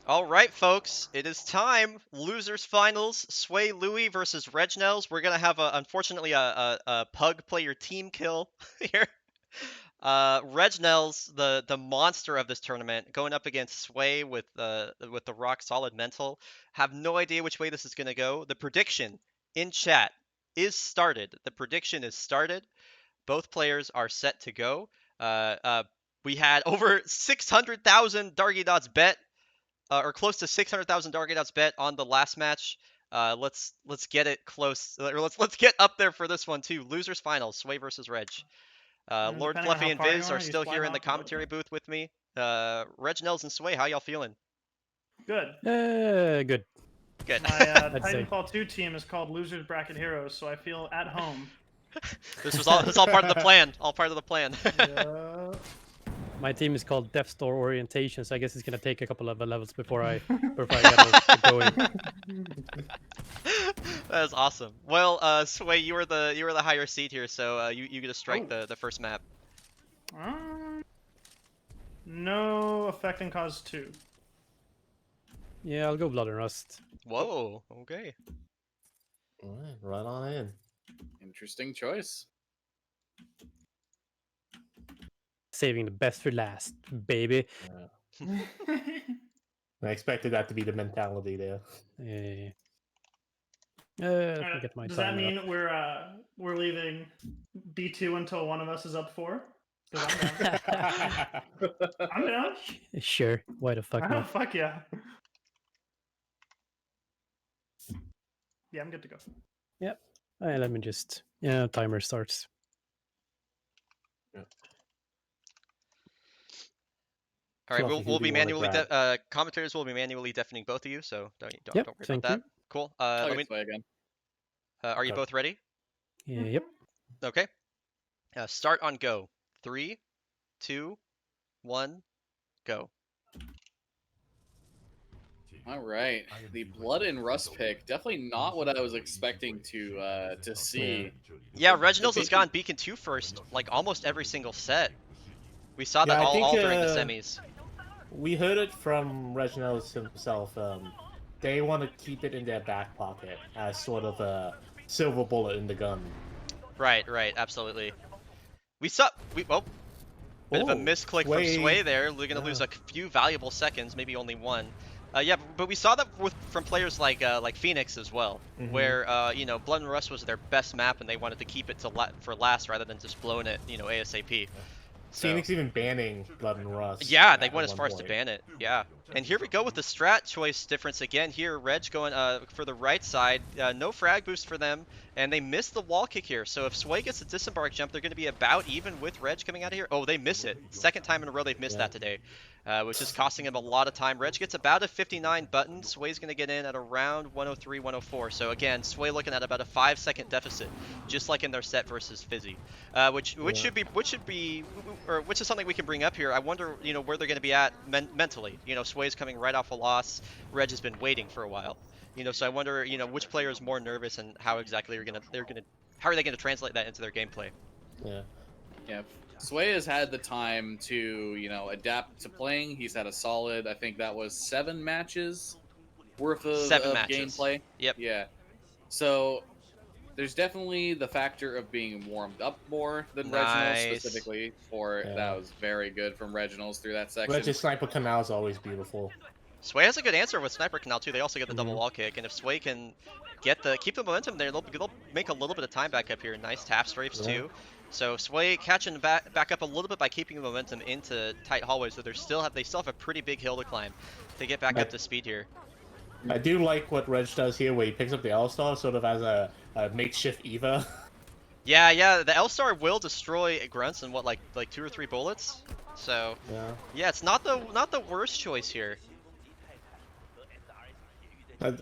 All right, folks, it is time. Losers finals. SwayLouie versus Regnells. We're gonna have unfortunately a pug player team kill here. Regnells, the monster of this tournament, going up against Sway with the rock solid mental. Have no idea which way this is gonna go. The prediction in chat is started. The prediction is started. Both players are set to go. Uh, uh, we had over 600,000 Darky Dots bet or close to 600,000 Dark Outs bet on the last match. Let's get it close. Or let's get up there for this one too. Losers finals, Sway versus Reg. Lord Depending on Fluffy how and far you Viz are, are you still slide here in the off a little commentary bit. booth with me. Reg Nels and Sway, how y'all feeling? Good. Good. Good. My I'd say. Titanfall 2 team is called Losers Bracket Heroes, so I feel at home. This was all part of the plan. All part of the plan. Yeah. My team is called Death Store Orientation, so I guess it's gonna take a couple of levels before I get going. That is awesome. Well, Sway, you were the higher seed here, so you get to strike the first map. No affecting cause 2. Yeah, I'll go Blood and Rust. Whoa. Okay. All right, right on in. Interesting choice. Saving the best for last, baby. I expected that to be the mentality there. Let me get my Does that timer up. mean we're leaving B2 until one of us is up 4? Because I'm down. I'm down. Sure. Why the fuck Oh, not? fuck yeah. Yeah, I'm good to go. Yep. Let me just. Yeah, timer starts. All right, Fluffy, who we'll do be you wanna manually grab? commentators will be manually deafening both of you, so don't Yep, worry about thank that. you. Cool. I'll Let get me. Sway again. Are you both ready? Yep. Okay. Start on go. 3, 2, 1, go. All right, the Blood and Rust pick, definitely not what I was expecting to see. Yeah, Reginald's has gone Beacon 2 first, like almost every single set. We saw that Yeah, I all think, during the semis. We heard it from Regnells himself. They want to keep it in their back pocket as sort of a silver bullet in the gun. Right, absolutely. Bit of a misclick from Sway there. We're gonna lose a few valuable seconds, maybe only one. Yeah, but we saw that from players like Phoenix as well, where you know, Blood and Rust was their best map, and they wanted to keep it for last rather than just blowing it, you know, ASAP. So, Phoenix even banning Blood and Rust. yeah, they went as far as to ban it. Yeah, and here we go with the strat choice difference again. Here, Reg going for the right side. No frag boost for them, and they miss the wall kick here. So if Sway gets a disembark jump, they're going to be about even with Reg coming out of here. Oh, they miss it. Second time in a row they've missed that today, which is costing him a lot of time. Reg gets about a 59 button. Sway's going to get in at around 103, 104. So again, Sway looking at about a 5-second deficit, just like in their set versus Fizzy, which is something we can bring up here. I wonder, you know, where they're going to be at mentally. You know, Sway's coming right off a loss. Reg has been waiting for a while. You know, so I wonder, you know, which player is more nervous and how exactly how are they gonna translate that into their gameplay? Yeah. Sway has had the time to, you know, adapt to playing. He's had a solid, I think that was 7 matches worth of gameplay. Yep. Yeah. So there's definitely the factor of being warmed up more than Regnells specifically. That was very good from Regnells through that section. Reg's Sniper Canal is always beautiful. Sway has a good answer with Sniper Canal too. They also get the double wall kick, and if Sway can keep the momentum there, they'll make a little bit of time back up here. Nice tap strafes too. So Sway catching back up a little bit by keeping the momentum into tight hallways, so they still have a pretty big hill to climb to get back up to speed here. I do like what Reg does here, where he picks up the L-Star sort of as a makeshift Eva. Yeah, the L-Star will destroy grunts in what, like 2 or 3 bullets. So yeah, it's not the worst choice here.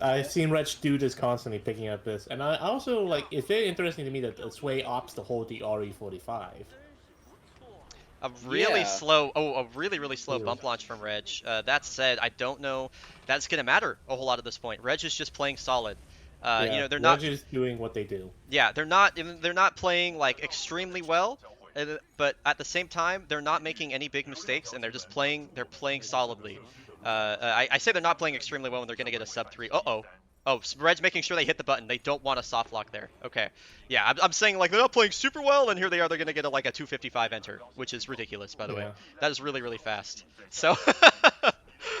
I've seen Reg do this constantly, picking up this, and I also like. It's very interesting to me that Sway opts to hold the RE45. A really slow bump launch from Reg. That said, I don't know that's gonna matter a whole lot at this point. Reg is just playing solid. You know, they're not just doing what they do. Yeah, they're not playing like extremely well, but at the same time, they're not making any big mistakes, and they're playing solidly. I say they're not playing extremely well when they're going to get a sub 3. Uh-oh. Oh, Red's making sure they hit the button. They don't want a soft lock there. Okay. Yeah, I'm saying, like, they're not playing super well, and here they are. They're going to get, like, a 255 enter, which is ridiculous, by the way. That is really, really fast. So,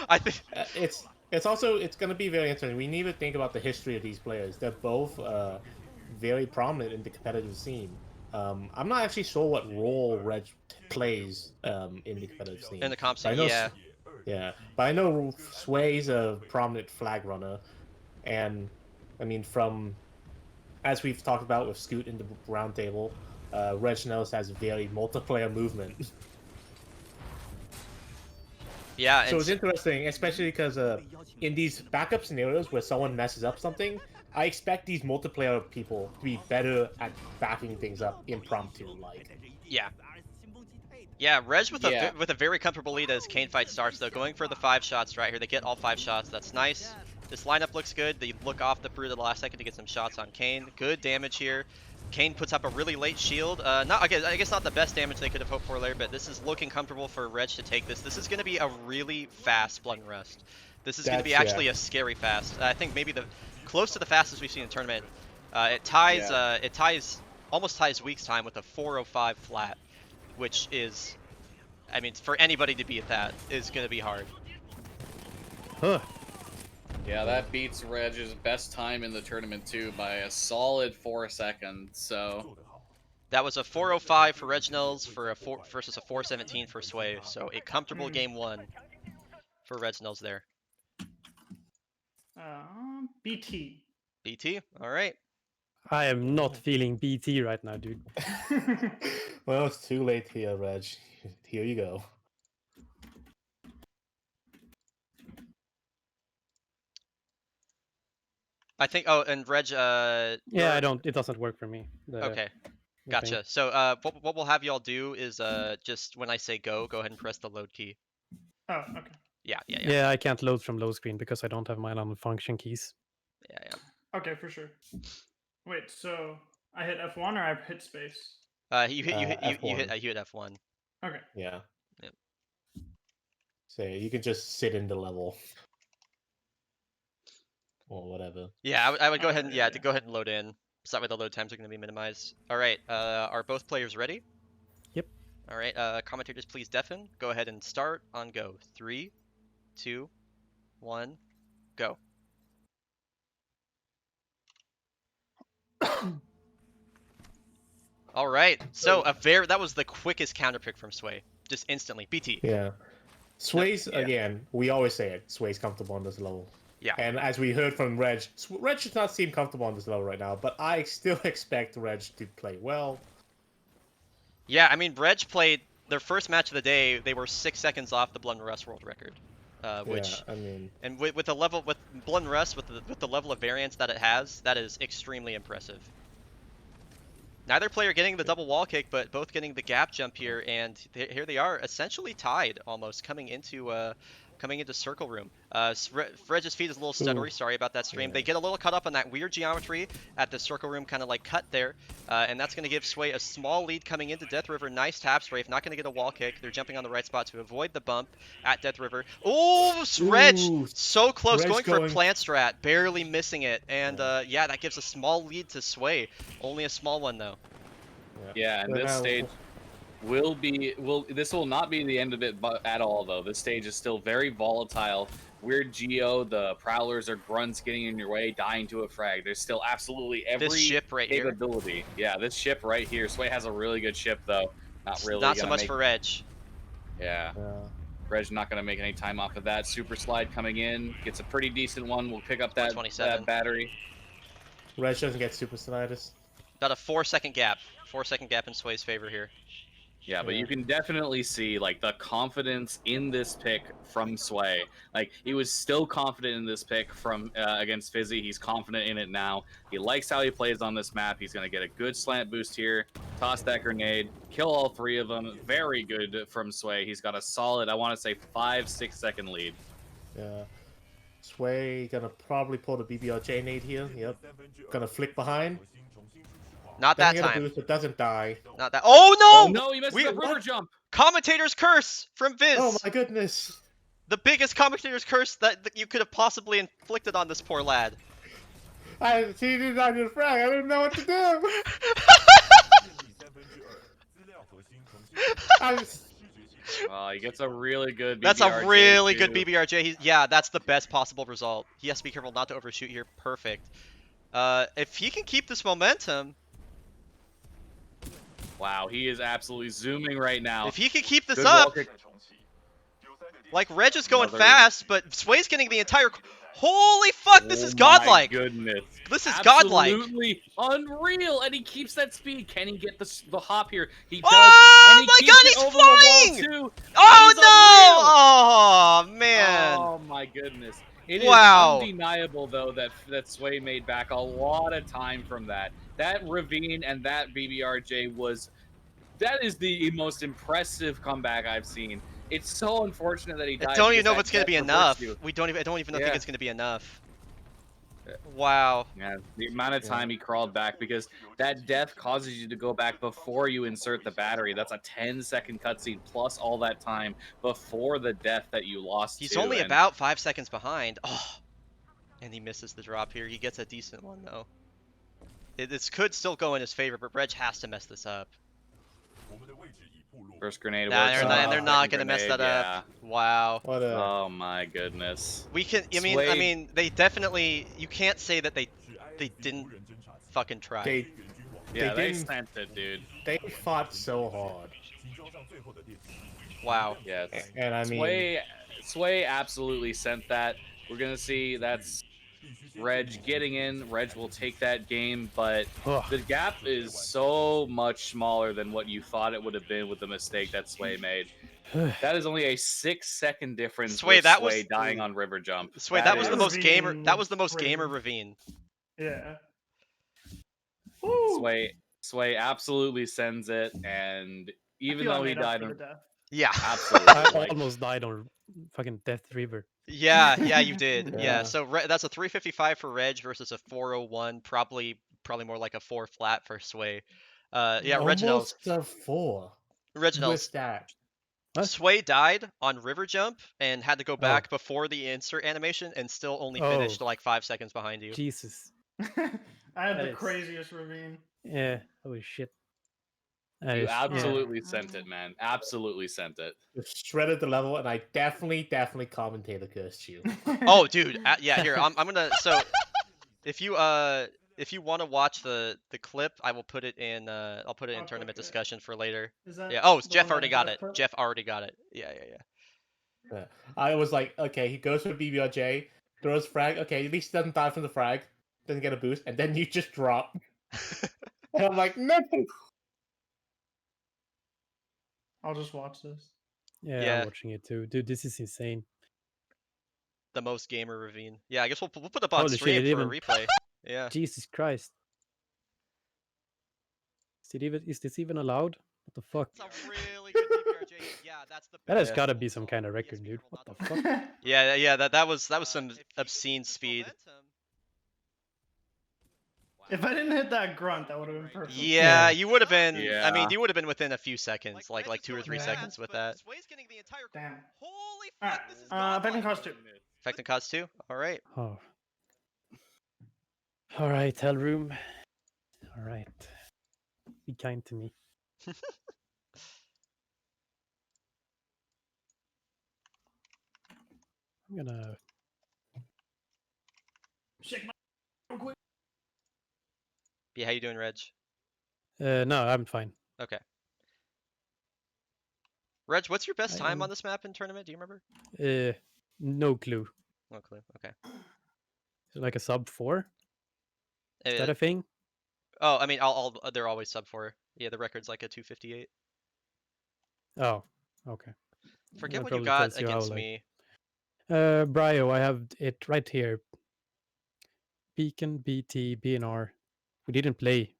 I think... It's going to be very interesting. We need to think about the history of these players. They're both very prominent in the competitive scene. I'm not actually sure what role Reg plays in the competitive scene. In the comp scene, yeah. Yeah, but I know Sway's a prominent flag runner, and I mean, as we've talked about with Scoot in the round table, Regnells has very multiplayer movement. Yeah, so it's interesting, especially because in these backup scenarios where someone messes up something, I expect these multiplayer people to be better at backing things up impromptu, like. Yeah. Yeah, Reg with a very comfortable lead as Kane fight starts, though, going for the 5 shots right here. They get all 5 shots. That's nice. This lineup looks good. They look off the Brute at the last second to get some shots on Kane. Good damage here. Kane puts up a really late shield. I guess not the best damage they could have hoped for there, but this is looking comfortable for Reg to take this. This is going to be a really fast Blood and Rust. This is going to be actually a scary fast. I think maybe close to the fastest we've seen in the tournament. It almost ties Week's time with a 4:05 flat, which is, I mean, for anybody to beat that is going to be hard. Huh. Yeah, that beats Reg's best time in the tournament too by a solid 4 seconds. So that was a 4:05 for Regnells versus a 4:17 for Sway. So a comfortable game 1 for Regnells there. BT. BT, all right. I am not feeling BT right now, dude. Well, it's too late here, Reg. Here you go. I think. Oh, and Reg. Yeah, it doesn't work for me. Okay, gotcha. Thing. So, what we'll have y'all do is just when I say go ahead and press the load key. Oh, okay. Yeah. Yeah, I can't load from low screen because I don't have mine on function keys. Yeah. Okay, for sure. Wait, so I hit F1 or I hit space? You hit F1. Okay. Yeah. Yep. So you can just sit in the level. Or whatever. Yeah, I would go ahead and to go ahead and load in. So that way the load times are going to be minimized. All right, are both players ready? Yep. All right, commentators, please deafen. Go ahead and start on go. 3, 2, 1, go. All right, so that was the quickest counter pick from Sway, just instantly. BT. Yeah. Sway's again. We always say it. Sway's comfortable on this level. Yeah. And as we heard from Reg does not seem comfortable on this level right now, but I still expect Reg to play well. Yeah, I mean, Reg played their first match of the day. They were 6 seconds off the Blood and Rust world record, which I mean, and with Blood and Rust with the level of variance that it has, that is extremely impressive. Neither player getting the double wall kick, but both getting the gap jump here, and here they are, essentially tied almost coming into circle room. Reg's feed is a little stuttery. Sorry about that stream. Yeah. They get a little cut up on that weird geometry at the circle room kind of like cut there. And that's going to give Sway a small lead coming into Death River. Nice tap strafe. Not going to get a wall kick. They're jumping on the right spot to avoid the bump at Death River. Oh, Reg! So close. Going for a plant strat. Barely missing it. And yeah, that gives a small lead to Sway. Only a small one though. Yeah, and this stage this will not be the end of it at all though. This stage is still very volatile. Weird geo, the prowlers or grunts getting in your way, dying to a frag. There's still absolutely every ship right capability. Here. Yeah, this ship right here. Sway has a really good ship though. Not so much for Reg. Yeah. Reg not gonna make any time off of that. Super slide coming in, gets a pretty decent one. We'll pick up that battery. Reg doesn't get super slides. About a 4-second gap. 4-second gap in Sway's favor here. Yeah, but you can definitely see like the confidence in this pick from Sway. Like he was still confident in this pick from against Fizzy. He's confident in it now. He likes how he plays on this map. He's gonna get a good slant boost here. Toss that grenade. Kill all 3 of them. Very good from Sway. He's got a solid, I want to say 5-6 second lead. Yeah. Sway gonna probably pull the BBLJ nade here. Yep. Gonna flick behind. Not that time. It doesn't die. Not that. Oh no! Oh no, he missed the river jump. Commentator's curse from Viz. Oh my goodness. The biggest commentator's curse that you could have possibly inflicted on this poor lad. I cheated on your frag. I didn't know what to do. I was... He gets a really good BBRJ. That's a really good too. BBRJ. Yeah, that's the best possible result. He has to be careful not to overshoot here. Perfect. If he can keep this momentum, Wow, he is absolutely zooming right now. if he can keep this Good up, wall kick. like Reg is going Another- fast, but Sway's getting the entire. Holy fuck! This is godlike. My goodness. This is godlike. Absolutely unreal, and he keeps that speed. Can he get the hop here? He does. Oh and he my keeps God, it he's over flying! The wall too. Oh no! Oh man! Oh my goodness! It is Wow. undeniable though that Sway made back a lot of time from that. That ravine and that BBRJ that is the most impressive comeback I've seen. It's so unfortunate that he died. I don't even because know that if it's gonna death be reversed enough. you. I don't even think Yeah. it's gonna be enough. Wow. Yeah, the amount of time he crawled back, because that death causes you to go back before you insert the battery. That's a 10-second cutscene plus all that time before the death that you lost. He's to, only and about 5 seconds behind. Oh, and he misses the drop here. He gets a decent one though. This could still go in his favor, but Reg has to mess this up. First grenade Nah, works. they're not Second gonna mess that grenade, up. Wow. What a... Oh my goodness. We can. I Sway- mean, they definitely. You can't say that they didn't fucking try. Yeah, they didn't- sent it, dude. They fought so hard. Wow. Yes. And I mean... Sway absolutely sent that. We're gonna see that's Reg getting in. Reg will take that game, but Ugh. the gap is so much smaller than what you thought it would have been with the mistake that Sway made. That is only a 6-second difference. Sway, with that Sway was- dying on River Jump. Sway, that was is- the most gamer. ravine That was the most was gamer crazy. ravine. Yeah. Woo! Sway absolutely sends it, and I even feel I though he made up died for on the death. Yeah. absolutely, I like, almost died on fucking Death River. Yeah, you did. Yeah. Yeah. So that's a 355 for Reg versus a 401. Probably more like a 4 flat for Sway. Yeah, Regnells. Almost a 4. Regnells. With that. What? Sway died on River Jump and had to go back before the insert animation and still only finished like 5 seconds behind you. Jesus. I had That the is- craziest ravine. Yeah. Holy shit. That you is- yeah. absolutely sent it, man. Absolutely sent it. Just shredded the level, and I definitely commentator cursed you. Oh, dude. Yeah, here. I'm gonna. So, if you want to watch the clip, I will put it in. I'll put it in Okay, tournament good. discussion for later. Is that Yeah. Oh, the Jeff one already that got Jeff it. put? Jeff already got it. Yeah. I was like, okay, he goes for BBRJ, throws frag. Okay, at least he doesn't die from the frag. Doesn't get a boost, and then you just drop. And I'm like, no. I'll just watch this. Yeah, Yeah. I'm watching it too. Dude, this is insane. The most gamer ravine. Yeah, I guess we'll put up on Holy shit, stream it for even- a replay. Yeah. Jesus Christ. Is this even allowed? What the fuck? That's a really good BBRJ. Yeah, that's the. That has best gotta be result. some kind of He has to record, be dude. careful What not the to fuck? Yeah, that was some if he obscene keeps this speed. momentum- If I didn't hit that grunt, that would have been perfect. Yeah, Yeah. you would have been. I Yeah. mean, you would have been within a few seconds, like 2 or 3 Yeah. seconds with that. Damn. Holy Alright, fuck, this is Beckham cost 2. Effective cost 2. All right. Oh. All right, Hell Room. All right. Be kind to me. I'm gonna. Shake my real quick. Yeah, how you doing, Reg? No, I'm fine. Okay. Reg, what's your best I time am- on this map in tournament? Do you remember? No clue. No clue. Okay. Is it like a sub 4? Is that a thing? Oh, I mean, they're always sub 4. Yeah, the record's like a 258. Oh, okay. Forget That what you probably got tells you how, against like- me. Brio, I have it right here. Beacon, BT, BNR. We didn't play,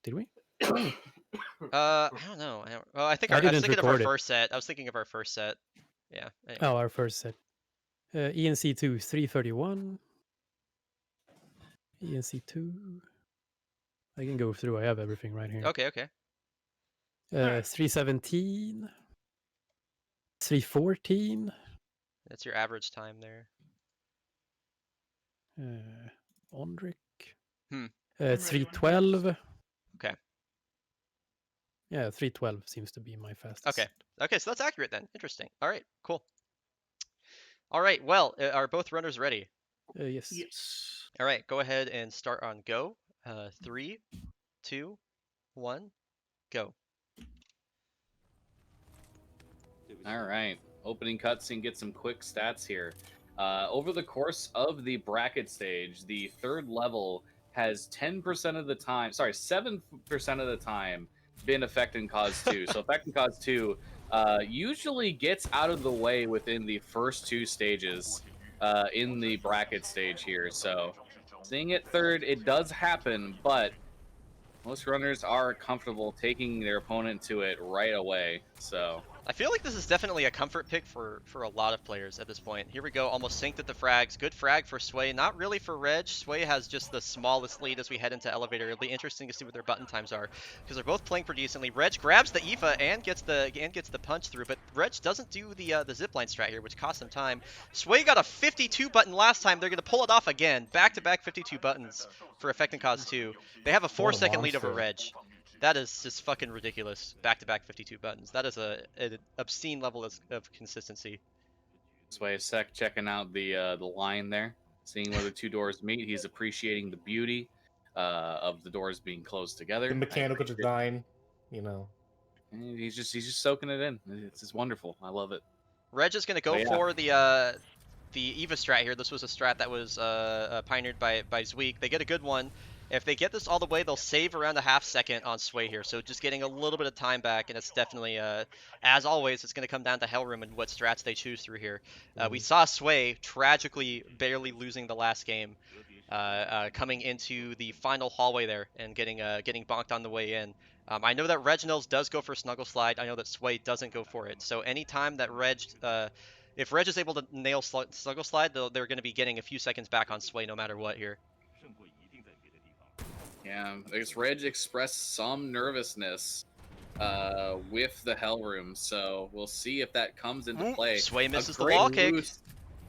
did we? I don't know. I think I I was didn't thinking of our record it. first set. I was thinking of our first set. Yeah. Anyway. Oh, our first set. ENC2, 331. ENC2. I can go through. I have everything right here. Okay. 317. 314. That's your average time there. Ondrik. Hmm. I'm ready when 312. Okay. Yeah, 312 seems to be my fastest. Okay. Okay, so that's accurate then. Interesting. All right, cool. All right, well, are both runners ready? Yes. Yes. All right, go ahead and start on go. 3, 2, 1, go. All right, opening cutscene. Get some quick stats here. Over the course of the bracket stage, the third level has 10% of the time, sorry, 7% of the time been Effect and Cause 2. So Effect and Cause 2 usually gets out of the way within the first two stages in the bracket stage here. So seeing it third, it does happen, but most runners are comfortable taking their opponent to it right away. So I feel like this is definitely a comfort pick for a lot of players at this point. Here we go, almost synced at the frags. Good frag for Sway, not really for Reg. Sway has just the smallest lead as we head into elevator. It'll be interesting to see what their button times are because they're both playing pretty decently. Reg grabs the Eva and gets the punch through, but Reg doesn't do the zipline strat here, which costs him time. Sway got a 52 button last time. They're gonna pull it off again. Back-to-back 52 buttons for Effect and Cause 2. They have a 4-second lead over Reg. That is just fucking ridiculous. Back-to-back 52 buttons. That is an obscene level of consistency. Sway Sec checking out the line there, seeing where the two doors meet. He's appreciating the beauty of the doors being closed together. The mechanical design, you know. And he's just soaking it in. It's just wonderful. I love it. Reg is gonna go yeah. for the Eva strat here. This was a strat that was pioneered by Zweek. They get a good one. If they get this all the way, they'll save around a half second on Sway here. So just getting a little bit of time back, and it's definitely, as always, it's going to come down to Hellroom and what strats they choose through here. We saw Sway tragically barely losing the last game, coming into the final hallway there and getting bonked on the way in. I know that Regnells does go for Snuggle Slide. I know that Sway doesn't go for it. So anytime that if Reg is able to nail Snuggle Slide, they're going to be getting a few seconds back on Sway no matter what here. Yeah, I guess Reg expressed some nervousness with the Hellroom, so we'll see if that comes into play. Sway misses the great wall kick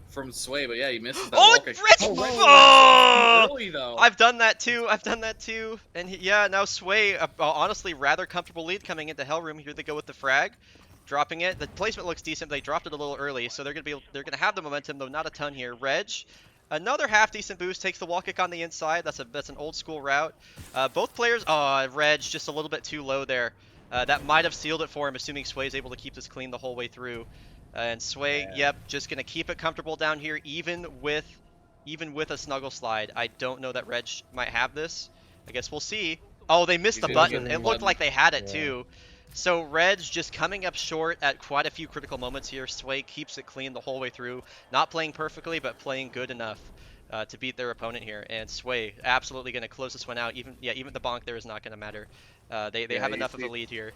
from Sway, but yeah, he misses that Oh, wall kick. Reg! Oh, early though. I've done that too. And yeah, now Sway, honestly, rather comfortable lead coming into Hellroom. Here they go with the frag, dropping it. The placement looks decent. But they dropped it a little early, so they're gonna have the momentum, though not a ton here. Reg, another half decent boost, takes the wall kick on the inside. That's an old school route. Both players, Reg just a little bit too low there. That might have sealed it for him, assuming Sway is able to keep this clean the whole way through. And Sway, yep, just gonna keep it comfortable down here, even with a Snuggle Slide. I don't know that Reg might have this. I guess we'll see. Oh, they missed the button. It looked like they had it too. So Reg just coming up short at quite a few critical moments here. Sway keeps it clean the whole way through. Not playing perfectly, but playing good enough to beat their opponent here. And Sway absolutely going to close this one out. Even the bonk there is not going to matter. They have enough of a lead here.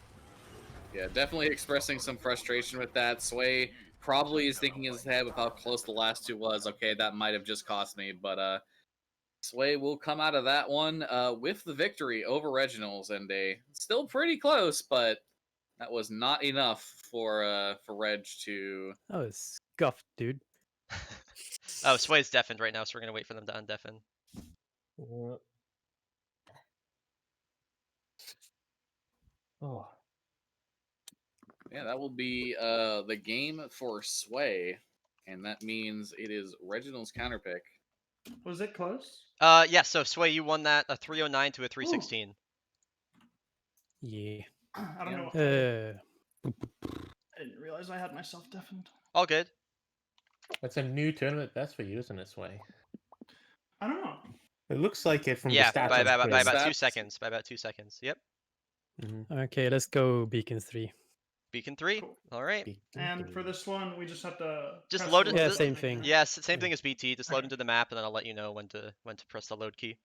Yeah, definitely expressing some frustration with that. Sway probably is thinking in his head with how close the last two was. Okay, that might have just cost me, but Sway will come out of that one with the victory over Regnells, and still pretty close, but that was not enough for Reg to. That was scuffed, dude. Oh, Sway's deafened right now, so we're gonna wait for them to undeafen. Oh. Yeah, that will be the game for Sway, and that means it is Reginald's counter pick. Was it close? Yeah, so Sway, you won that, a 309 to a 316. Yeah. I don't know. I didn't realize I had myself deafened. All good. That's a new tournament best for you, isn't it, Sway? I don't know. It looks like it from Yeah, the stats. by about Stats. 2 seconds. By about 2 seconds. Yep. Okay, let's go Beacons 3. Beacon 3. Cool. All right. And for this one, we just have to Just press load the it- Yeah, button. same thing. Yes, same thing as BT. Just load Okay. into the map, and then I'll let you know when to press the load key.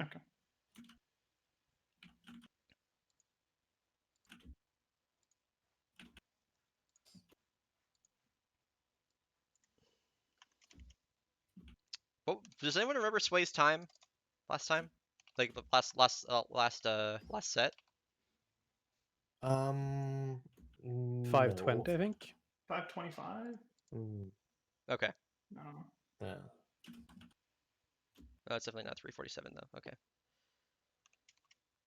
Okay. Oh, does anyone remember Sway's time last time? Like the last set? 520, I think. 525. Okay. No. Yeah. Oh, it's definitely not 347 though. Okay.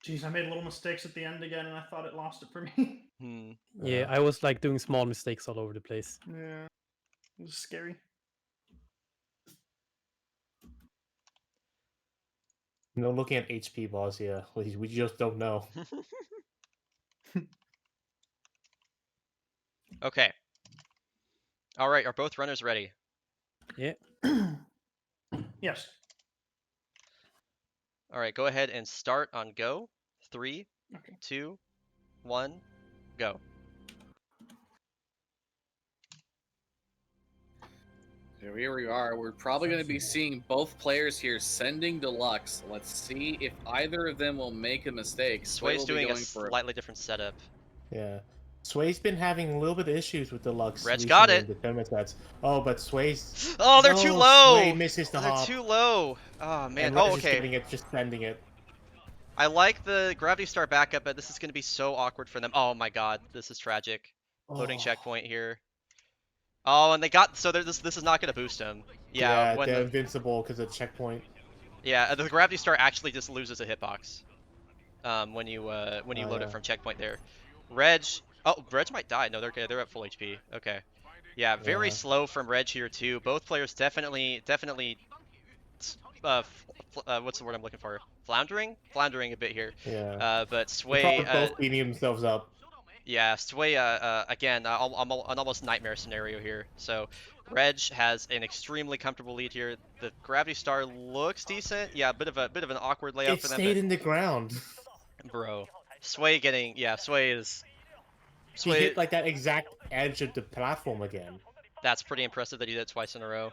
Jeez, I made little mistakes at the end again, and I thought it lost it for me. Hmm. Yeah, I was like doing small mistakes all over the place. Yeah, it was scary. You know, looking at HP bars here, we just don't know. Okay. All right. Are both runners ready? Yeah. Yes. All right. Go ahead and start on go. 3, Okay. 2, 1, go. So here we are. We're probably going to be seeing both players here sending deluxe. Let's see if either of them will make a mistake. Sway Sway's will be doing a going for slightly different setup. Yeah. Sway's been having a little bit of issues with Deluxe Reg recently got in it. the tournament sets. Oh, but Sway's... Oh, they're no, too low. Sway misses the They're hop. too low. Oh man. And Oh, Reg is okay. getting it, just sending it. I like the gravity star backup, but this is going to be so awkward for them. Oh my god, this is tragic. Loading Oh. checkpoint here. Oh, and they got so this is not going to boost them. Yeah, when they're the invincible because of checkpoint. the gravity star actually just loses a hitbox. When you load it from checkpoint there. Reg, Reg might die. No, they're at full HP. Okay. Yeah, very Yeah. slow from Reg here too. Both players definitely what's the word I'm looking for? Floundering a bit here. Yeah. But They Sway, probably both beating themselves up. yeah, Sway, again, an almost nightmare scenario here. So, Reg has an extremely comfortable lead here. The Gravity Star looks decent. Yeah, bit of an awkward layout It for them. stayed in the ground. Bro, Sway getting, yeah, Sway is. He hit like that exact edge of the platform again. That's pretty impressive that he did it twice in a row.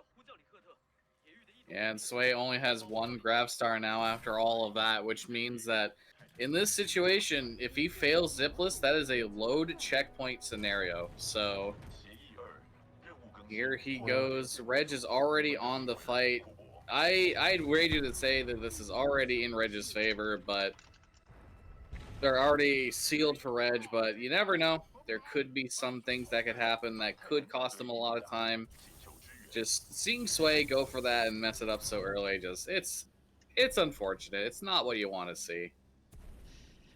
Yeah, and Sway only has one Grav Star now after all of that, which means that in this situation, if he fails Zipless, that is a load checkpoint scenario. So here he goes. Reg is already on the fight. I'd wager to say that this is already in Reg's favor, but they're already sealed for Reg, but you never know. There could be some things that could happen that could cost him a lot of time. Just seeing Sway go for that and mess it up so early, it's unfortunate. It's not what you want to see.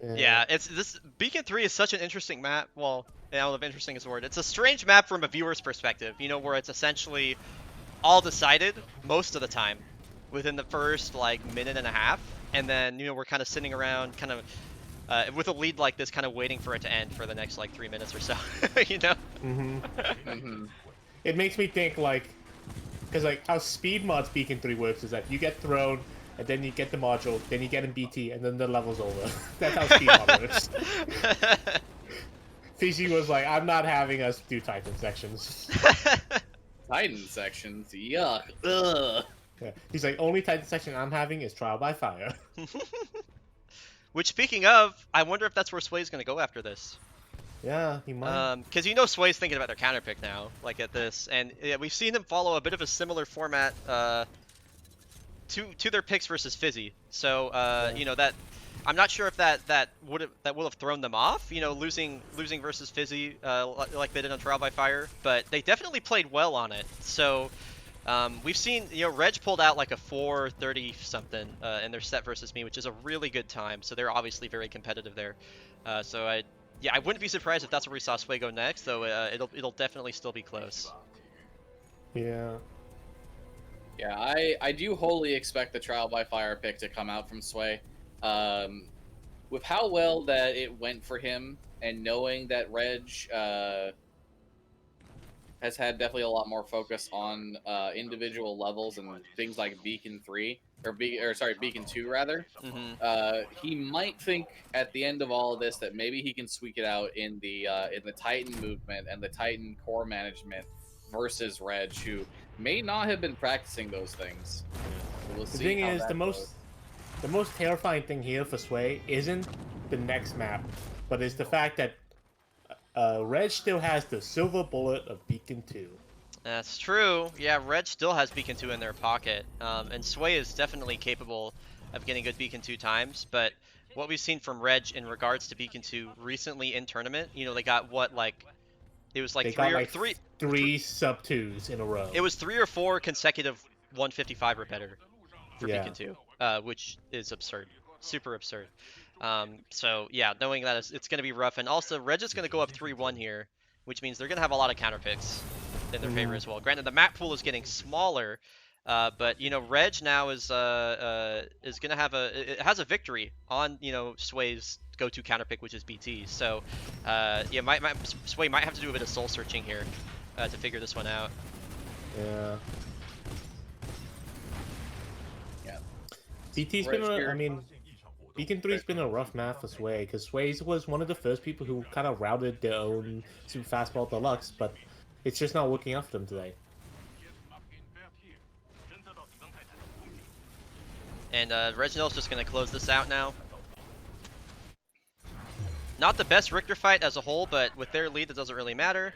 Yeah, it's this Beacon 3 is such an interesting map. Well, I don't know if interesting is the word. It's a strange map from a viewer's perspective, you know, where it's essentially all decided most of the time within the first like minute and a half, and then we're kind of sitting around kind of with a lead like this, kind of waiting for it to end for the next like 3 minutes or so. It makes me think because like how Speed Mod's Beacon 3 works is that you get thrown, and then you get the module, then you get in BT, and then the level's over. That's how Speed Mod works. Fiji was like, I'm not having us do Titan sections. Titan sections? Yuck. Ugh. Yeah. He's like, only Titan section I'm having is Trial by Fire. Which, speaking of, I wonder if that's where Sway's going to go after this. Yeah, he might. Because Sway's thinking about their counter pick now, like at this, and yeah, we've seen them follow a bit of a similar format to their picks versus Fizzy. So that I'm not sure if that would have thrown them off, losing versus Fizzy like they did on Trial by Fire, but they definitely played well on it. So we've seen Reg pulled out like a 4:30 something in their set versus me, which is a really good time. So they're obviously very competitive there. I wouldn't be surprised if that's where we saw Sway go next, though it'll definitely still be close. Yeah. Yeah, I do wholly expect the Trial by Fire pick to come out from Sway. With how well that it went for him, and knowing that Reg has had definitely a lot more focus on individual levels and things like Beacon 3, Beacon 2 rather. He might think at the end of all of this that maybe he can squeak it out in the Titan movement and the Titan core management versus Reg, who may not have been practicing those things. We'll see. The thing is, the most terrifying thing here for Sway isn't the next map, but it's the fact that Reg still has the silver bullet of Beacon 2. That's true. Yeah, Reg still has Beacon 2 in their pocket, and Sway is definitely capable of getting good Beacon 2 times, but what we've seen from Reg in regards to Beacon 2 recently in tournament, they got what, like It was like They three got or like three. three sub 2s in a row. It was 3 or 4 consecutive 155 or better for Yeah. Beacon 2, which is absurd, super absurd. So yeah, knowing that it's going to be rough, and also Reg is going to go up 3-1 here, which means they're going to have a lot of counter picks in their favor as well. Granted, the map pool is getting smaller, but you know, Reg now is going to have it has a victory on, you know, Sway's go-to counter pick, which is BT. So yeah, Sway might have to do a bit of soul searching here to figure this one out. Yeah. Yeah. BT's Right been, here. I mean, Beacon 3's been a rough map for Sway, because Sway was one of the first people who kind of routed their own Super Fastball Deluxe, but it's just not working out for them today. And Regnells just going to close this out now. Not the best Richter fight as a whole, but with their lead, it doesn't really matter.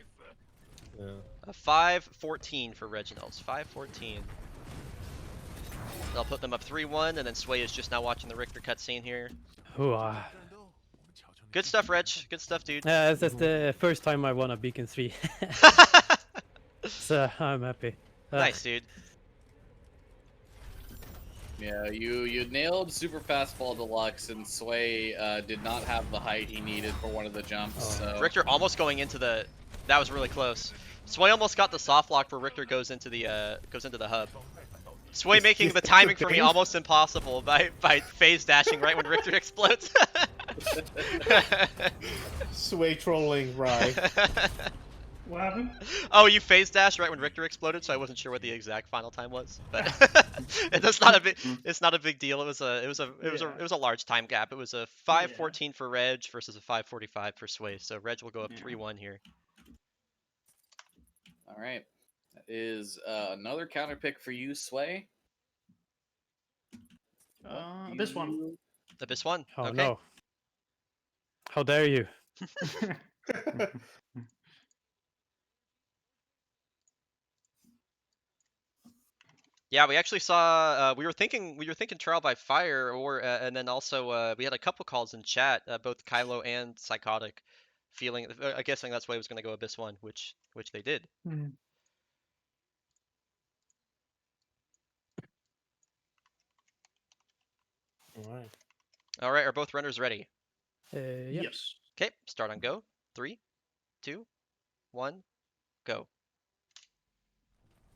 Yeah. 5-14 for Regnells. 5-14. They'll put them up 3-1, and then Sway is just now watching the Richter cutscene here. Ooh, Good stuff, Reg. Good stuff, dude. that's the first time I won a Beacon 3. So I'm happy. Nice, dude. Yeah, you nailed Super Fastball Deluxe, and Sway did not have the height he needed for one of the jumps. So. Richter almost going into the. That was really close. Sway almost got the soft lock where Richter goes into the hub. Sway making the timing for me almost impossible by phase dashing right when Richter explodes. Sway trolling, right? What happened? Oh, you phase dashed right when Richter exploded, so I wasn't sure what the exact final time was. But that's not a big. It's not a big deal. It was a large time gap. It was a 5-14 for Reg versus a 5-45 for Sway. So Reg will go up 3-1 here. All right, that is another counter pick for you, Sway. This one. This one. Oh Okay. no. How dare you? Yeah, we actually saw. We were thinking trial by fire, or and then also we had a couple calls in chat, both Kylo and Psychotic, feeling. I guessing that's why he was going to go Abyss 1, which they did. Alright. All right, are both runners ready? Yep. Yes. Okay, start on go. 3, 2, 1, go.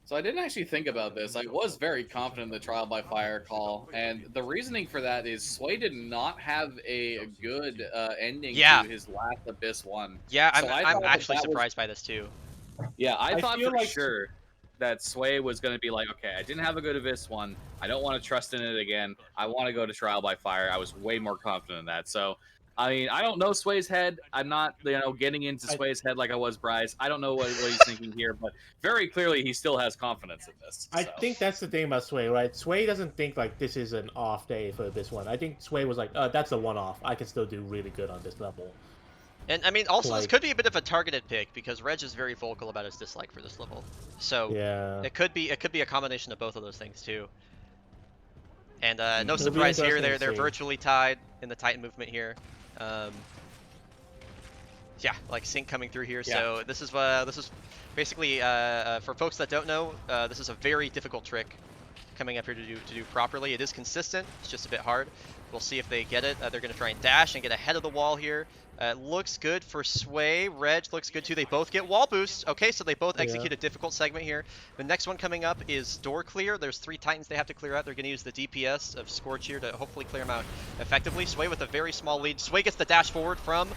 So I didn't actually think about this. I was very confident in the trial by fire call, and the reasoning for that is Sway did not have a good ending to his last Abyss 1. Yeah, So I'm actually surprised by this too. Yeah, I thought feel for like- sure that Sway was going to be like, okay, I didn't have a good Abyss 1. I don't want to trust in it again. I want to go to trial by fire. I was way more confident in that. So, I mean, I don't know Sway's head. I'm not, getting into Sway's head like I was Bryce. I don't know what he's thinking here, but very clearly he still has confidence in this. I so. think that's the thing about Sway, right? Sway doesn't think like this is an off day for this one. I think Sway was like, that's a one-off. I can still do really good on this level. And I mean, also this Like- could be a bit of a targeted pick because Reg is very vocal about his dislike for this level. So Yeah. it could be a combination of both of those things too. And no It'll be surprise here, interesting to they're see. virtually tied in the Titan movement here. Yeah, like sync coming through here. Yeah. So this is basically for folks that don't know, this is a very difficult trick coming up here to do properly. It is consistent. It's just a bit hard. We'll see if they get it. They're going to try and dash and get ahead of the wall here. Looks good for Sway. Reg looks good too. They both get wall boosts. Okay, so they both execute a difficult segment here. The next one coming up is door clear. There's 3 Titans they have to clear out. They're going to use the DPS of Scorch here to hopefully clear them out effectively. Sway with a very small lead. Sway gets the dash forward from.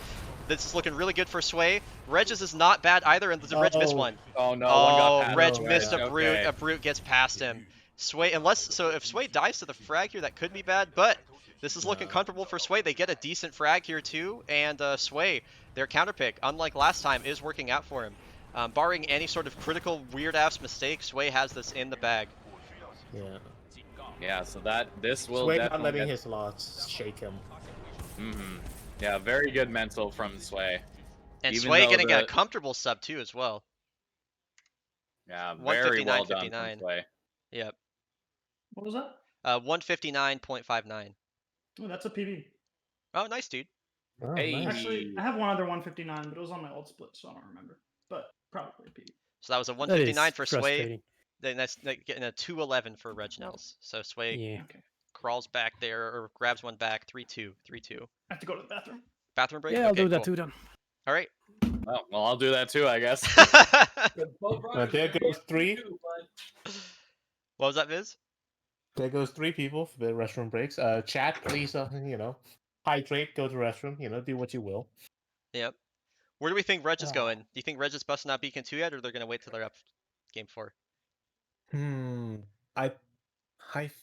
This is looking really good for Sway. Reg's is not bad either, and Reg missed one. Oh no! one got past Reg him. missed a brute. Okay. A brute gets past him. Sway, if Sway dies to the frag here, that could be bad, but this is looking comfortable for Sway. They get a decent frag here too, and Sway, their counter pick, unlike last time, is working out for him. Barring any sort of critical weird-ass mistake, Sway has this in the bag. Yeah. Yeah, so this will Sway not definitely letting get... his lots shake him. Yeah, very good mental from Sway. And Even Sway though getting a the- comfortable sub too as well. Yeah, very well done 159.59. from Sway. Yep. What was that? 159.59. Oh, that's a PB. Oh, nice, dude. Oh, Hey. nice. Actually, I have one other 159, but it was on my old split, so I don't remember. but probably Pete. So that was a That 159 is for Sway. frustrating. Then that's getting a 211 for Regnells. So Sway Yeah. Okay. crawls back there or grabs one back. 3-2. 3-2. I have to go to the bathroom. Bathroom break? Yeah, I'll Okay, do that cool. too then. All right. Oh, well, I'll do that too, I guess. There goes 3. What was that, Viz? There goes 3 people for the restroom breaks. Chat, please, hydrate, go to the restroom, do what you will. Yep. Where do we think Reg is going? Do you think Reg is busting out Beacon 2 yet, or they're going to wait till they're up game 4? I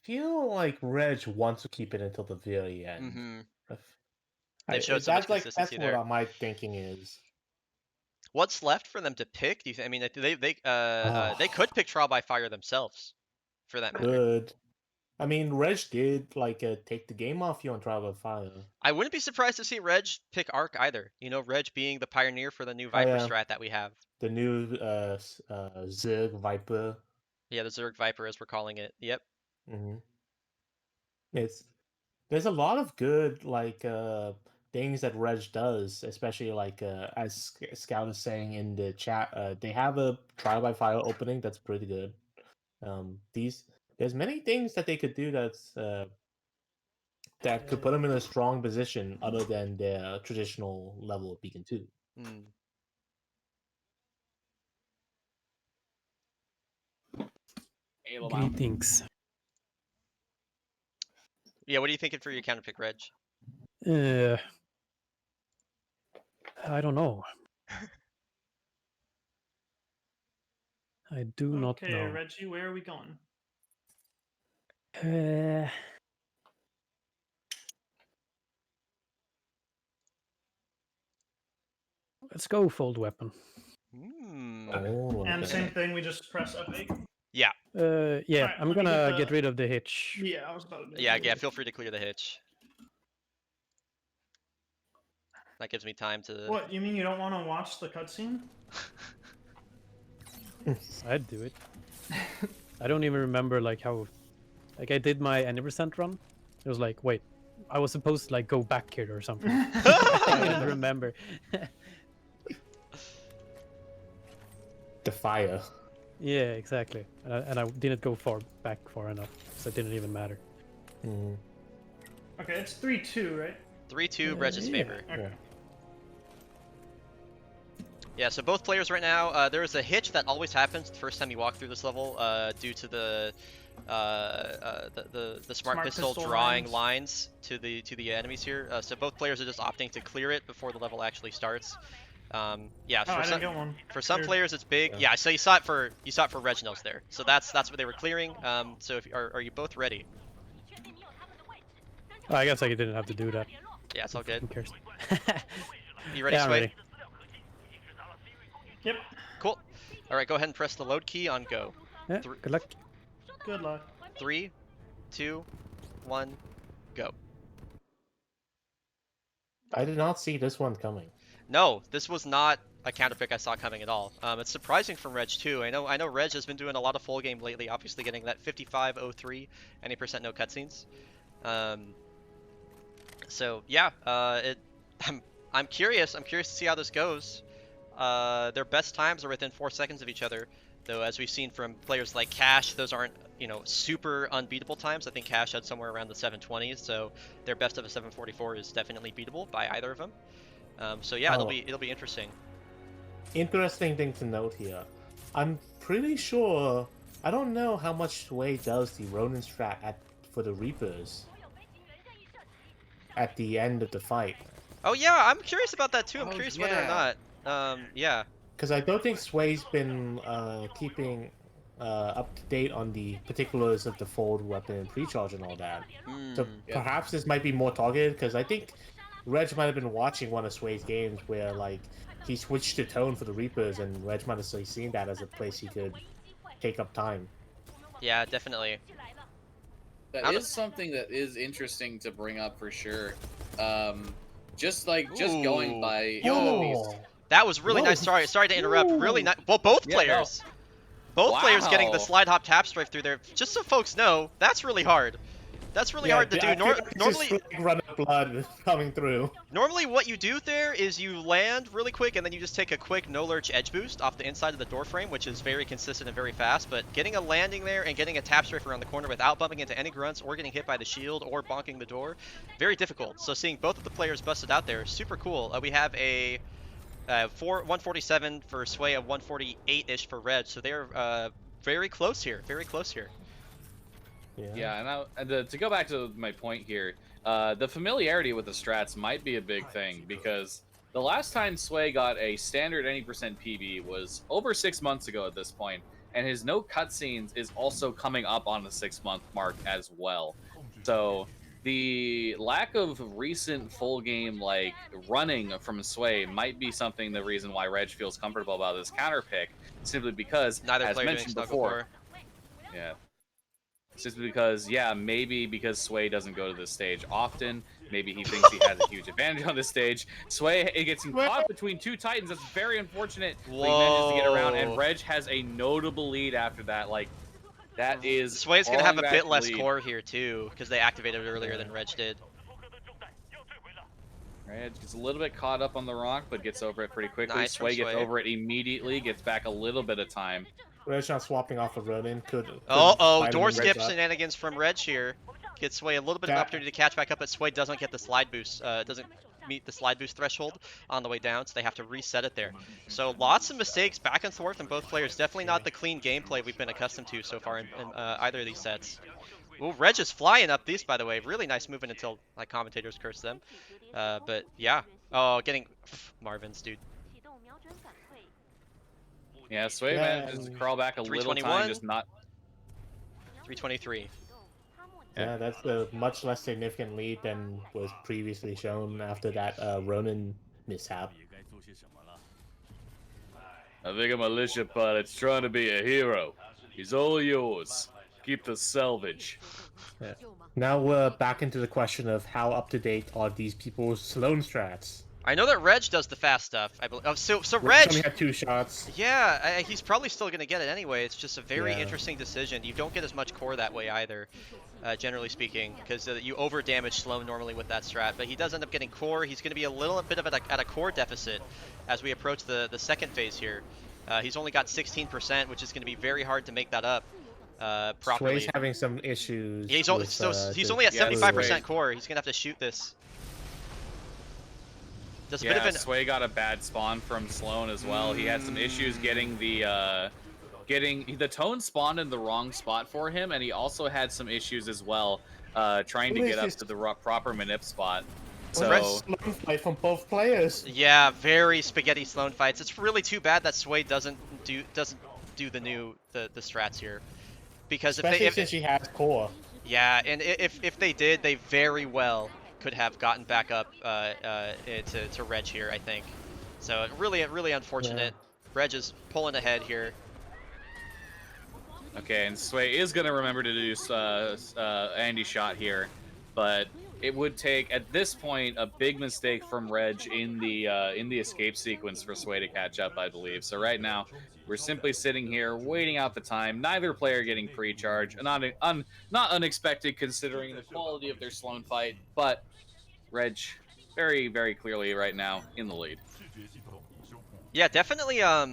feel like Reg wants to keep it until the very end. Mm-hmm. They've showed so much That's consistency what there. my thinking is. What's left for them to pick? Do you think? I mean, they could pick Trial by Fire themselves, for that matter. Good. I mean, Reg did take the game off you on Trial by Fire. I wouldn't be surprised to see Reg pick Arc either. You know, Reg being the pioneer for the new Viper strat that we have. The new Zerg Viper. Yeah, the Zerg Viper, as we're calling it. Yep. Mm-hmm. There's a lot of good things that Reg does, especially as Scout is saying in the chat. They have a Trial by Fire opening that's pretty good. There's many things that they could do that could put them in a strong position other than their traditional level of Beacon 2. Greetings. Yeah, what are you thinking for your counter pick, Reg? I don't know. I do not know. Okay, Reggie, where are we going? Let's go fold weapon. Oh, And same thing, we just press F8. Yeah. Yeah, Alright, I'm let me gonna get get rid of the hitch. Yeah, I was about to. Yeah, feel free to clear the hitch. That gives me time to... What, you mean you don't want to watch the cutscene? I'd do it. I don't even remember how... I did my any percent run. It was like, wait, I was supposed to go back here or something. I didn't remember. The fire. Yeah, exactly. And I didn't go back far enough, so it didn't even matter. Okay, it's 3-2, right? 3-2, Reg's favor. Okay. Yeah, so both players right now, there is a hitch that always happens the first time you walk through this level due to the smart pistol drawing lines to the enemies here. So both players are just opting to clear it before the level actually starts. Yeah, for some players it's big. Yeah, so you saw it for Regnells there. So that's what they were clearing. So are you both ready? I guess I didn't have to do that. Yeah, it's all good. Who cares? You ready, Yeah, Sway? ready. Yep. Cool. All right, go ahead and press the load key on go. Yeah, good luck. Good luck. 3, 2, 1, go. I did not see this one coming. No, this was not a counter pick I saw coming at all. It's surprising from Reg too. I know Reg has been doing a lot of full game lately, obviously getting that 55-03, any percent no cutscenes. So yeah, I'm curious. I'm curious to see how this goes. Their best times are within 4 seconds of each other, though, as we've seen from players like Cash, those aren't, super unbeatable times. I think Cash had somewhere around the 720s, so their best of a 744 is definitely beatable by either of them. So yeah, it'll be interesting. Interesting thing to note here. I'm pretty sure. I don't know how much Sway does the Ronin strat for the Reapers at the end of the fight. Oh yeah, I'm curious about that too. I'm curious whether or not. Yeah. Because I don't think Sway's been keeping up to date on the particulars of the fold weapon and pre-charge and all that. So perhaps this might be more targeted, because I think Reg might have been watching one of Sway's games where he switched the tone for the Reapers, and Reg might have seen that as a place he could take up time. Yeah, definitely. That is something that is interesting to bring up for sure. Just going by that was really nice. Sorry to interrupt. Really nice. Well, both players. Both players getting the slide hop tap strike through there. Just so folks know, that's really hard. That's really hard to do. Normally, run of blood coming through. Normally what you do there is you land really quick and then you just take a quick no lurch edge boost off the inside of the door frame, which is very consistent and very fast, but getting a landing there and getting a tap strafe around the corner without bumping into any grunts or getting hit by the shield or bonking the door, very difficult. So seeing both of the players busted out there, super cool. We have a 147 for Sway, a 148-ish for Reg, so they're very close here, very close here. Yeah, and to go back to my point here, the familiarity with the strats might be a big thing, because the last time Sway got a standard any percent PB was over 6 months ago at this point, and his no cutscenes is also coming up on the 6-month mark as well. So the lack of recent full game like running from Sway might be something, the reason why Reg feels comfortable about this counter pick, simply because, Neither as player mentioned doing before, simply because, maybe because Sway doesn't go to this stage often, maybe he thinks he has a huge advantage on this stage. Sway, it gets him caught between two Titans. That's very unfortunate. But he manages to get around, and Reg has a notable lead after that. Like, that is Sway's gonna have a bit less lead. core here too, because they activated it earlier than Reg did. Reg gets a little bit caught up on the rock, but gets over it pretty quickly. Nice Sway gets Sway. over it immediately, gets back a little bit of time. Reg not swapping off of Ronin could. Door skip shenanigans from Reg here. Gets Sway a little bit of an opportunity to catch back up, but Sway doesn't get the slide boost. Doesn't meet the slide boost threshold on the way down, so they have to reset it there. So lots of mistakes back and forth from both players. Definitely not the clean gameplay we've been accustomed to so far in either of these sets. Ooh, Reg is flying up these, by the way. Really nice movement until like commentators curse them. But yeah. Oh, getting Marvin's, dude. Yeah, Sway manages to crawl back a little time, just not. 323. Yeah, that's a much less significant lead than was previously shown after that Ronin mishap. I think a militia pilot's trying to be a hero. He's all yours. Keep the salvage. Yeah. Now we're back into the question of how up to date are these people's Sloan strats. I know that Reg does the fast stuff. I believe. Oh, so Reg only had 2 shots. Yeah, he's probably still gonna get it anyway. It's just a very interesting decision. You don't get as much core that way either, generally speaking, because you over damage Sloan normally with that strat. But he does end up getting core. He's gonna be a little bit of at a core deficit as we approach the second phase here. He's only got 16%, which is gonna be very hard to make that up properly. Sway's having some issues. Yeah, he's only at 75% core. He's gonna have to shoot this. Sway got a bad spawn from Sloan as well. He had some issues getting the tone spawned in the wrong spot for him, and he also had some issues as well trying to get up to the proper manip spot. So Sloan fight from both players. Yeah, very spaghetti Sloan fights. It's really too bad that Sway doesn't do the strats here, because especially since she has core. Yeah, and if they did, they very well could have gotten back up to Reg here, I think. So really unfortunate. Yeah. Reg is pulling ahead here. Okay, and Sway is gonna remember to do Andy shot here, but it would take at this point a big mistake from Reg in the escape sequence for Sway to catch up, I believe. So right now we're simply sitting here waiting out the time. Neither player getting pre-charge. Not unexpected considering the quality of their Sloan fight, but Reg very, very clearly right now in the lead. Yeah, definitely. I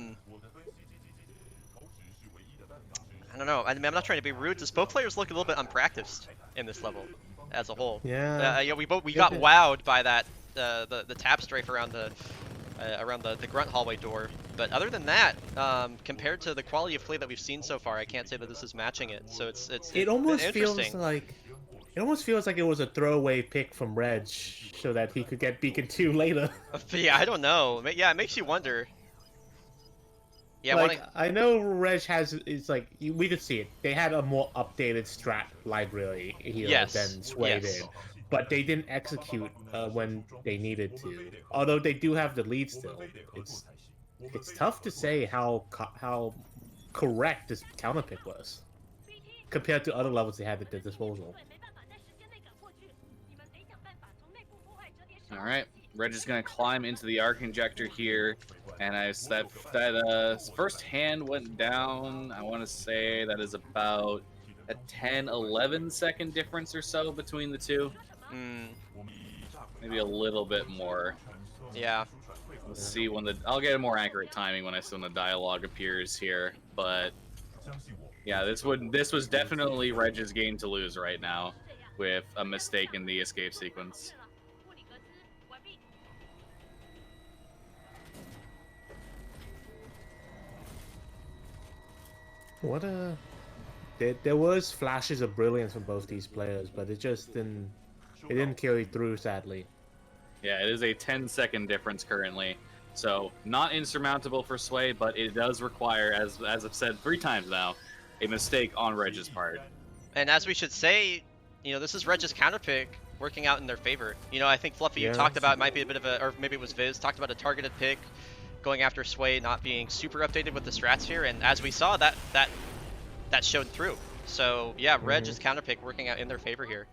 don't know. I'm not trying to be rude. Just both players look a little bit unpracticed in this level as a whole. Yeah. We got wowed by that the tap strafe around the grunt hallway door. But other than that, compared to the quality of play that we've seen so far, I can't say that this is matching it. So it almost feels like it was a throwaway pick from Reg so that he could get Beacon 2 later. Yeah, I don't know. Yeah, it makes you wonder. Yeah, like, I know Reg it's like, we could see it. They had a more updated strat library here than Sway did. But they didn't execute when they needed to. Although they do have the lead still. It's tough to say how correct this counter pick was compared to other levels they had at their disposal. All right, Reg is going to climb into the arc injector here, and that first hand went down. I want to say that is about a 10, 11 second difference or so between the two. Mm, Maybe a little bit more. yeah. We'll see when I'll get a more accurate timing when the dialogue appears here. But yeah, this was definitely Reg's game to lose right now with a mistake in the escape sequence. What a... There was flashes of brilliance from both these players, but it just didn't... It didn't carry through, sadly. Yeah, it is a 10-second difference currently. So, not insurmountable for Sway, but it does require, as I've said 3 times now, a mistake on Reg's part. And as we should say, you know, this is Reg's counterpick working out in their favor. You know, I think Fluffy, you talked about, it might be a bit of a, or maybe it was Viz, talked about a targeted pick, going after Sway, not being super updated with the strats here, and as we saw, that showed through. So yeah, Reg's counterpick working out in their favor here.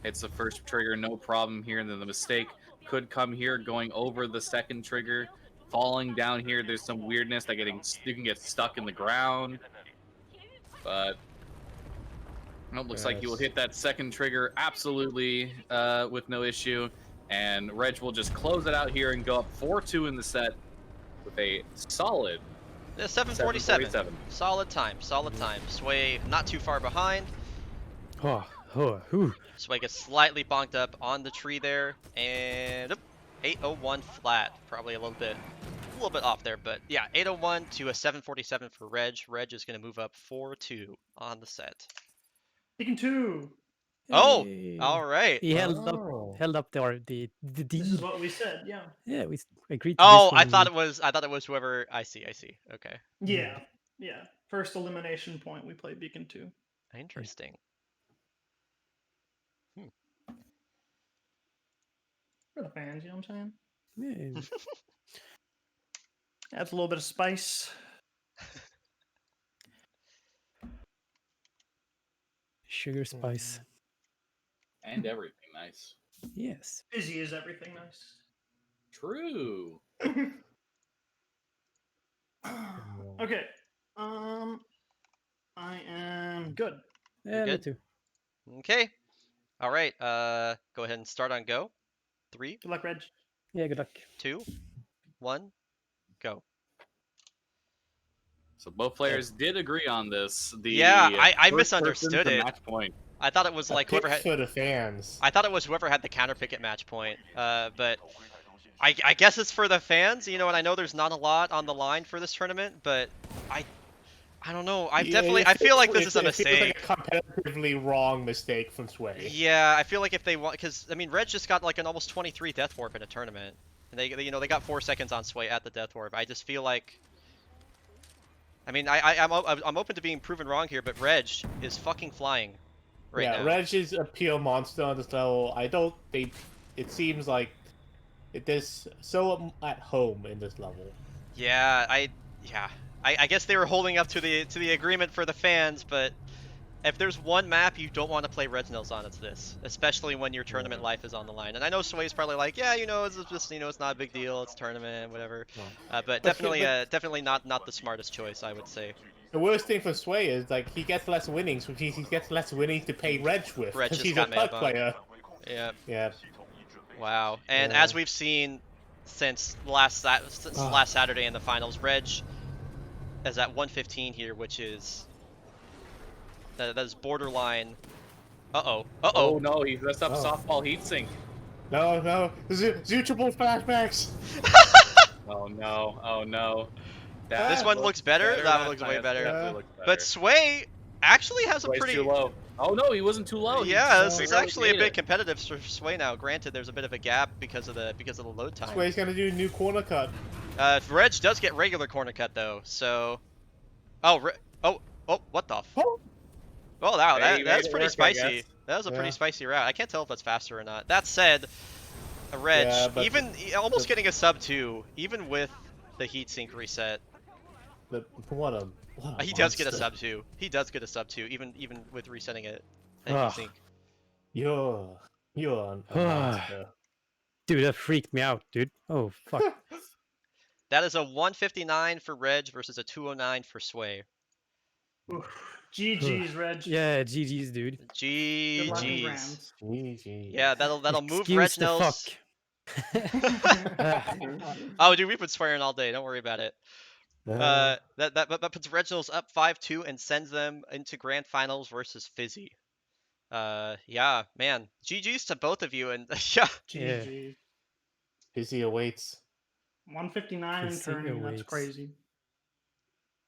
Hits the first trigger, no problem here, and then the mistake could come here, going over the second trigger, falling down here. There's some weirdness that you can get stuck in the ground, but it looks like he will hit that second trigger absolutely with no issue, and Reg will just close it out here and go up 4-2 in the set with a solid 747. Solid time. Sway not too far behind. Sway gets slightly bonked up on the tree there, and 801 flat. Probably a little bit off there, but yeah, 801 to a 747 for Reg. Reg is going to move up 4-2 on the set. Taking 2. Oh, all right. He held up the This is what we said. Yeah. Yeah, we agreed. Oh, I thought it was whoever. I see. Okay. Yeah. Yeah. First elimination point. We played Beacon 2. Interesting. For the fans, you know what I'm saying? Yeah. Adds a little bit of spice. Sugar spice. And everything nice. Yes. Fizzy is everything nice. True. Okay. I am good. Yeah, me good? too. Okay. All right. Go ahead and start on go. 3, Good luck, Reg. Yeah, good luck. 2, 1, go. So both players did agree on this. Yeah, I first misunderstood person to it. match point. I thought it was like whoever had. For the fans. I thought it was whoever had the counter pick at match point. But I guess it's for the fans, you know. And I know there's not a lot on the line for this tournament, but I don't know. I feel like this is a mistake. It feels like a competitively wrong mistake from Sway. Yeah, I feel like if they want, because I mean, Reg just got like an almost 23 death warp in a tournament, and they got 4 seconds on Sway at the death warp. I just feel like, I mean, I'm open to being proven wrong here, but Reg is fucking flying right now. Reg is a pure monster on this level. I don't think it seems like it is so at home in this level. Yeah, I guess they were holding up to the agreement for the fans, but if there's one map you don't want to play Regnells on, it's this, especially when your tournament life is on the line. And I know Sway's probably like, yeah, you know, it's just, you know, it's not a big deal, it's tournament, whatever. But definitely not the smartest choice, I would say. The worst thing for Sway is like he gets less winnings, which means he gets less winnings to pay Reg with. Reg because just he's got a mana puck bump. player. Yeah. Yeah. Wow. And as we've seen since last Saturday in the finals, Reg is at 115 here, which is that is borderline. Oh no, he messed up softball heatsink. No. Zoochable flashbacks. Oh no. This one looks better. That one looks way better. But Sway actually has a pretty. Too low. Oh no, he wasn't too low. Yeah, this is actually a bit competitive for Sway now. Granted, there's a bit of a gap because of the load time. Sway's gonna do a new corner cut. Reg does get regular corner cut though, so. Oh, what the? Oh, that's pretty spicy. That was a pretty spicy route. I can't tell if that's faster or not. That said, Reg, almost getting a sub 2, even with the heatsink reset. He does get a sub 2. He does get a sub 2, even with resetting it. Heatsink. You're a monster. Dude, that freaked me out, dude. Oh, fuck. That is a 159 for Reg versus a 209 for Sway. GG's, Reg. Yeah, GG's, dude. Good luck in GG's. Grands. GG. Yeah, that'll move Excuse the Regnells. Oh, dude, we've been swearing all day. Don't worry about it. That puts Regnells up 5-2 and sends them into grand finals versus Fizzy. Yeah, man. GG's to both of you, and yeah. GG. Fizzy awaits. 159 in Fizzy tourney. That's awaits. crazy.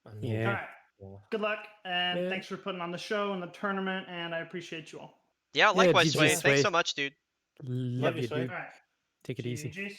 I mean, Yeah. All right. yeah. Good luck, and Yeah. thanks for putting on the show and the tournament, and I appreciate you all. Yeah, likewise, GG, Sway. Thanks Sway. so much, dude. Love you, Sway. dude. All right. Take it easy. GG's.